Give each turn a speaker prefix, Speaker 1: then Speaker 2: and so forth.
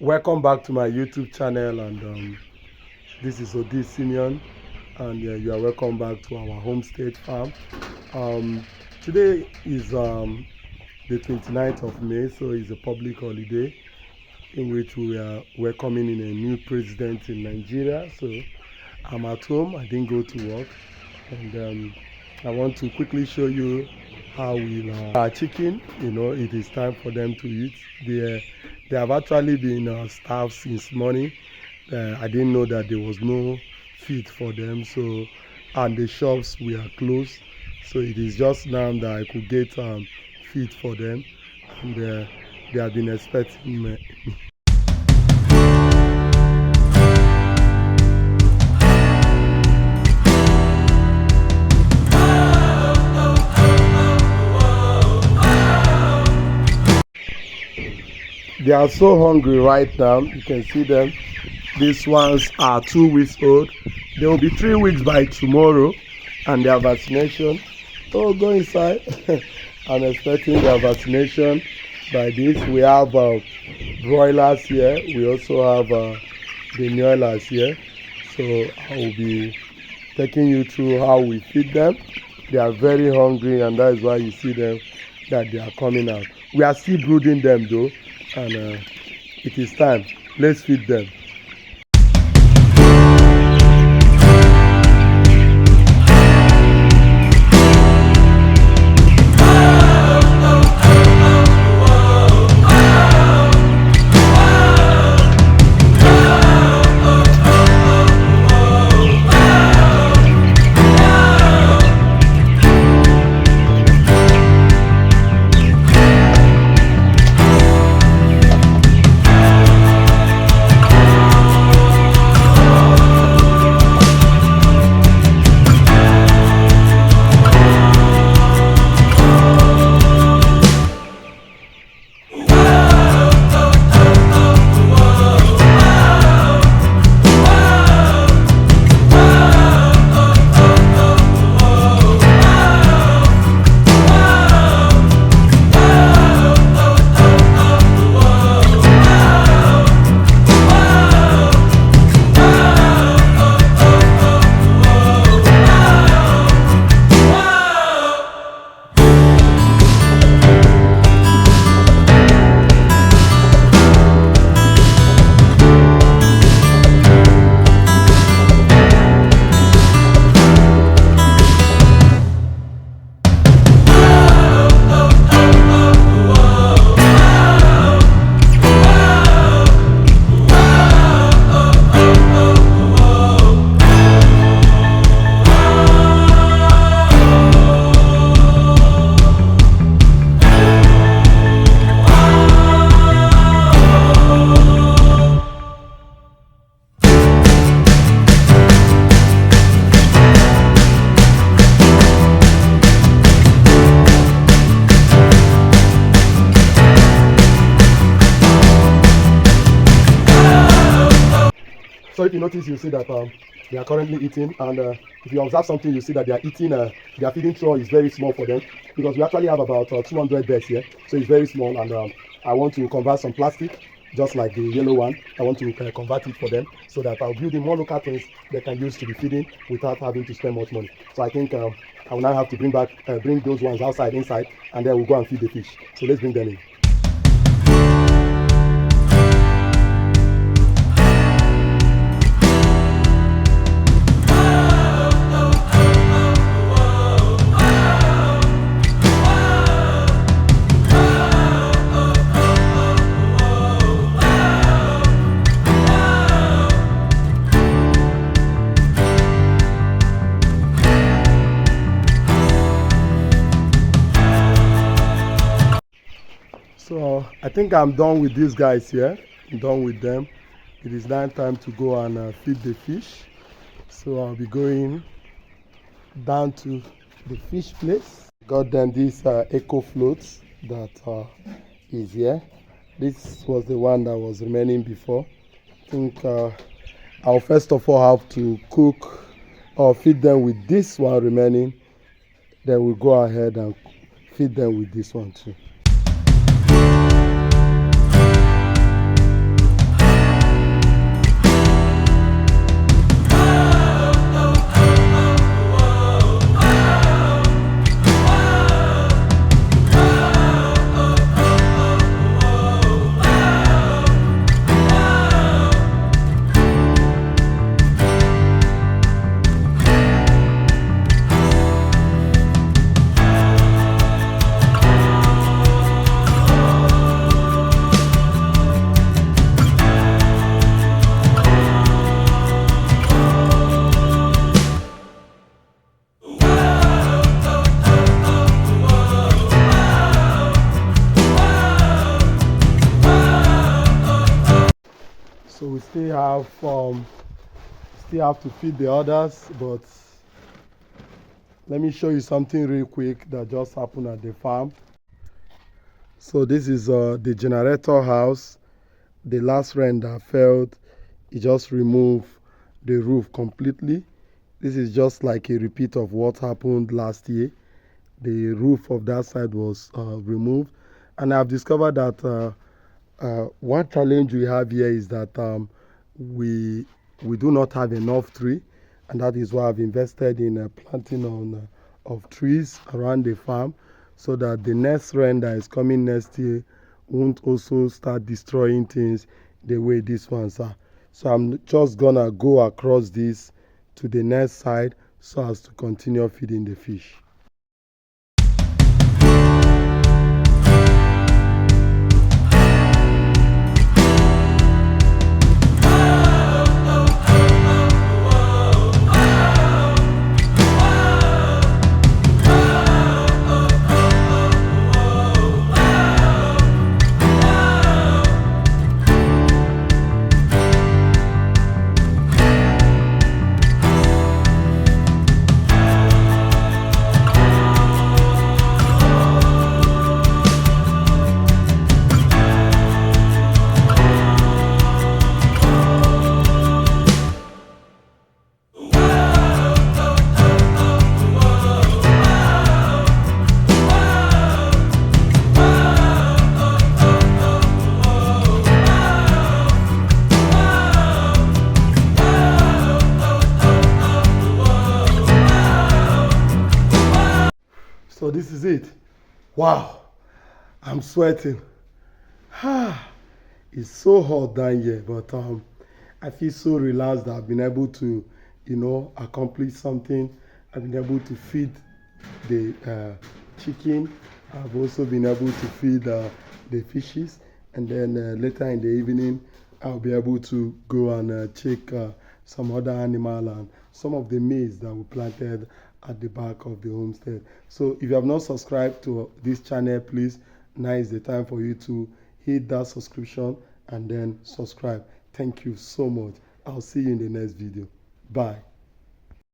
Speaker 1: Welcome back to my YouTube channel, and this is Odi Simeon, and you are welcome back to our homestead farm. Today is the 29th of May, so it's a public holiday in which we are welcoming in a new president in Nigeria. So I'm at home, I didn't go to work, and I want to quickly show you how we our chicken. It is time for them to eat. They have actually been starved since morning. I didn't know that there was no feed for them, so, and the shops were closed, so it is just now that I could get feed for them, and they have been expecting me. They are so hungry right now. You can see them. These ones are 2 weeks old. They will be 3 weeks by tomorrow, and their vaccination. Oh, go inside. I'm expecting their vaccination by this. We have broilers here. We also have the broilers here. So I will be taking you through how we feed them. They are very hungry, and that is why you see them, that they are coming out. We are still brooding them though, and it is time. Let's feed them. So if you notice, you see that they are currently eating, and if you observe something, you see that they are eating. Their feeding trough is very small for them, because we actually have about 200 beds here, so it's very small. And I want to convert some plastic, just like the yellow one. I want to convert it for them, so that I'll build in more local things they can use to be feeding without having to spend much money. So I think I will now have to bring those ones inside, and then we'll go and feed the fish. So let's bring them in. So I think I'm done with these guys here. I'm done with them. It is now time to go and feed the fish. So I'll be going down to the fish place. Got them these eco floats that is here. This was the one that was remaining before. I think I'll first of all have to cook or feed them with this one remaining. Then we'll go ahead and feed them with this one too. So we still have to feed the others, but let me show you something real quick that just happened at the farm. So this is the generator house. The last rain that fell, it just removed the roof completely. This is just like a repeat of what happened last year. The roof of that side was removed, and I've discovered that one challenge we have here is that we do not have enough tree, and that is why I've invested in planting of trees around the farm, so that the next rain that is coming next year won't also start destroying things the way these ones are. So I'm just gonna go across this to the next side so as to continue feeding the fish. So this is it. Wow, I'm sweating. It's so hot down here, but I feel so relaxed that I've been able to, accomplish something. I've been able to feed the chicken. I've also been able to feed the fishes, and then later in the evening, I'll be able to go and check some other animal and some of the maize that we planted at the back of the homestead. So if you have not subscribed to this channel, please, now is the time for you to hit that subscription and then subscribe. Thank you so much. I'll see you in the next video. Bye.